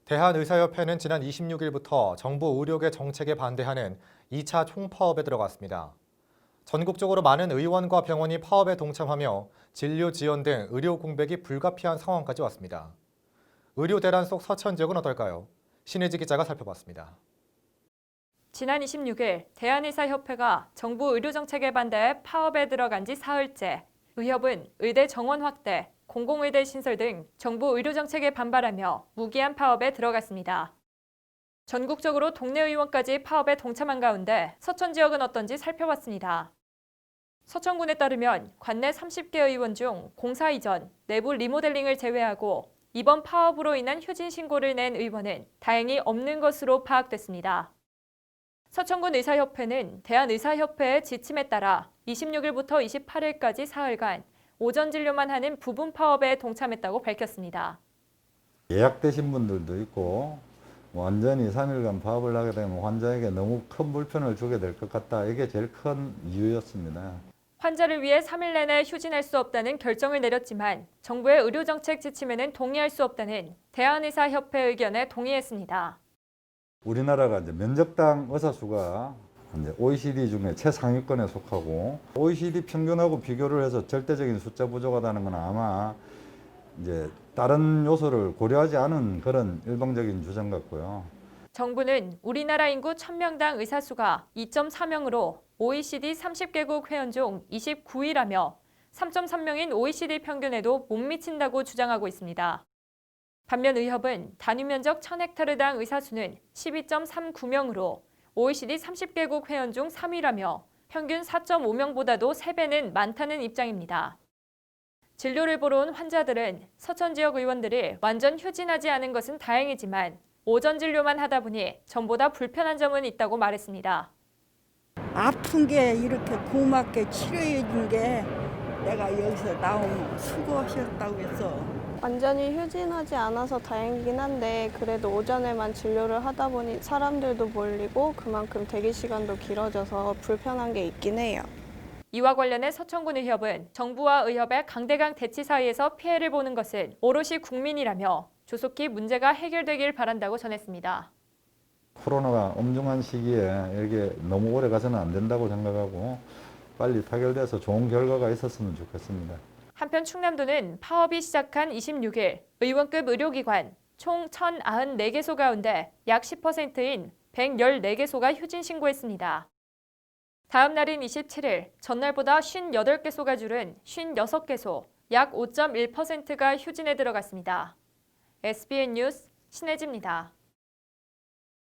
대한의사협회는 지난 26일부터 정부 의료계 정책에 반대하는 2차 총파업에 들어갔습니다. 전국적으로 많은 의원과 병원이 파업에 동참하며 진료 지연 등 의료 공백이 불가피한 상황까지 왔습니다. 의료 대란 속 서천 지역은 어떨까요? 신혜지 기자가 살펴봤습니다. 지난 26일 대한의사협회가 정부 의료정책에 반대해 파업에 들어간 지 사흘째, 의협은 의대 정원 확대, 공공의대 신설 등 정부 의료정책에 반발하며 무기한 파업에 들어갔습니다. 전국적으로 동네 의원까지 파업에 동참한 가운데 서천 지역은 어떤지 살펴봤습니다. 서천군에 따르면 관내 30개 의원 중 공사 이전, 내부 리모델링을 제외하고 이번 파업으로 인한 휴진 신고를 낸 의원은 다행히 없는 것으로 파악됐습니다. 서천군 의사협회는 대한의사협회의 지침에 따라 26일부터 28일까지 사흘간 오전 진료만 하는 부분 파업에 동참했다고 밝혔습니다. 예약되신 분들도 있고 완전히 3일간 파업을 하게 되면 환자에게 너무 큰 불편을 주게 될 것 같다. 이게 제일 큰 이유였습니다. 환자를 위해 3일 내내 휴진할 수 없다는 결정을 내렸지만 정부의 의료정책 지침에는 동의할 수 없다는 대한의사협회 의견에 동의했습니다. 우리나라가 이제 면적당 의사 수가 이제 OECD 중에 최상위권에 속하고 OECD 평균하고 비교를 해서 절대적인 숫자 부족하다는 건 아마 이제 다른 요소를 고려하지 않은 그런 일방적인 주장 같고요. 정부는 우리나라 인구 1000명당 의사 수가 2.4명으로 OECD 30개국 회원 중 29위라며 3.3명인 OECD 평균에도 못 미친다고 주장하고 있습니다. 반면 의협은 단위 면적 1000헥타르당 의사 수는 12.39명으로 OECD 30개국 회원 중 3위라며 평균 4.5명보다도 3배는 많다는 입장입니다. 진료를 보러 온 환자들은 서천 지역 의원들이 완전 휴진하지 않은 것은 다행이지만 오전 진료만 하다 보니 전보다 불편한 점은 있다고 말했습니다. 아픈 게 이렇게 고맙게 치료해 준 게 내가 여기서 나오면 수고하셨다고 해서 완전히 휴진하지 않아서 다행이긴 한데 그래도 오전에만 진료를 하다 보니 사람들도 몰리고 그만큼 대기 시간도 길어져서 불편한 게 있긴 해요. 이와 관련해 서천군 의협은 정부와 의협의 강대강 대치 사이에서 피해를 보는 것은 오롯이 국민이라며 조속히 문제가 해결되길 바란다고 전했습니다. 코로나가 엄중한 시기에 이게 너무 오래 가서는 안 된다고 생각하고 빨리 타결돼서 좋은 결과가 있었으면 좋겠습니다. 한편 충남도는 파업이 시작한 26일 의원급 의료기관 총 1094개소 가운데 약 10%인 114개소가 휴진 신고했습니다. 다음 날인 27일 전날보다 58개소가 줄은 56개소, 약 5.1%가 휴진에 들어갔습니다. SBN 뉴스 신혜지입니다.